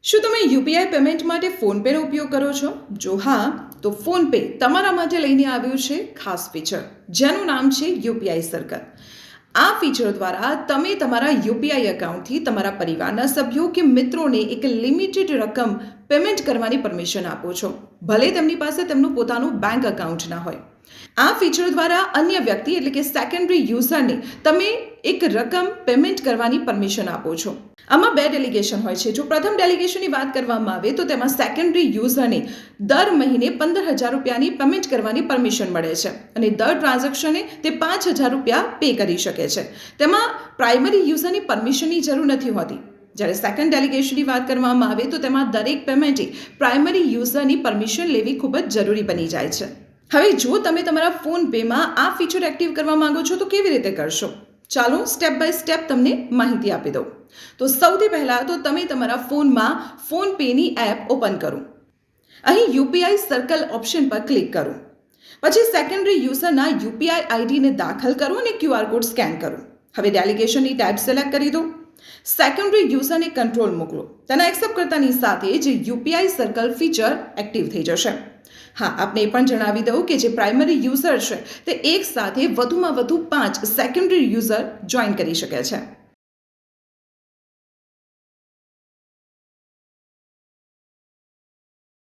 શું તમે UPI payment માટે ફોનપેનો ઉપયોગ કરો છો? જો હા, તો ફોનપે તમારા માટે લઈને આવ્યું છે ખાસ ફીચર, જેનું નામ છે યુપીઆઈ સર્કલ. આ ફીચર દ્વારા તમે તમારા યુપીઆઈ એકાઉન્ટથી તમારા પરિવારના સભ્યો કે મિત્રોને એક લિમિટેડ રકમ પેમેન્ટ કરવાની પરમિશન આપો છો, ભલે તેમની પાસે તેમનું પોતાનું બેંક એકાઉન્ટ ના હોય. આ ફીચર દ્વારા અન્ય વ્યક્તિ એટલે કે સેકન્ડરી યુઝરને તમે એક રકમ પેમેન્ટ કરવાની પરમિશન આપો છો. આમાં બે ડેલિગેશન હોય છે. જો પ્રથમ ડેલિગેશનની વાત કરવામાં આવે તો તેમાં સેકન્ડરી યુઝરને દર મહિને 15,000 રૂપિયાની પેમેન્ટ કરવાની પરમિશન મળે છે અને દર ટ્રાન્ઝેક્શને તે 5,000 રૂપિયા પે કરી શકે છે. તેમાં પ્રાઇમરી યુઝરની પરમિશનની જરૂર નથી હોતી. જ્યારે સેકન્ડ ડેલિગેશનની વાત કરવામાં આવે તો તેમાં દરેક પેમેન્ટે પ્રાઇમરી યુઝરની પરમિશન લેવી ખૂબ જ જરૂરી બની જાય છે. હવે જો તમે તમારા ફોનપેમાં આ ફીચર એક્ટિવ કરવા માંગો છો તો કેવી રીતે કરશો? ચાલો સ્ટેપ બાય સ્ટેપ તમને માહિતી આપી દઉં. તો સૌથી પહેલાં તો તમે તમારા ફોનમાં ફોનપેની એપ ઓપન કરો. અહીં યુપીઆઈ સર્કલ ઓપ્શન પર ક્લિક કરો. પછી સેકન્ડરી યુઝરના યુપીઆઈ આઈડીને દાખલ કરો અને ક્યુઆર કોડ સ્કેન કરો. હવે ડેલિગેશનની ટેબ સિલેક્ટ કરી દો. સેકન્ડરી યુઝરને કંટ્રોલ મોકલો. તેના એક્સેપ્ટ કરતાની સાથે જ યુપીઆઈ સર્કલ ફીચર એક્ટિવ થઈ જશે. હા, આપને એ પણ જણાવી દઉં કે જે પ્રાઇમરી યુઝર છે તે એક સાથે વધુમાં વધુ 5 સેકન્ડરી યુઝર જોઈન કરી શકે છે.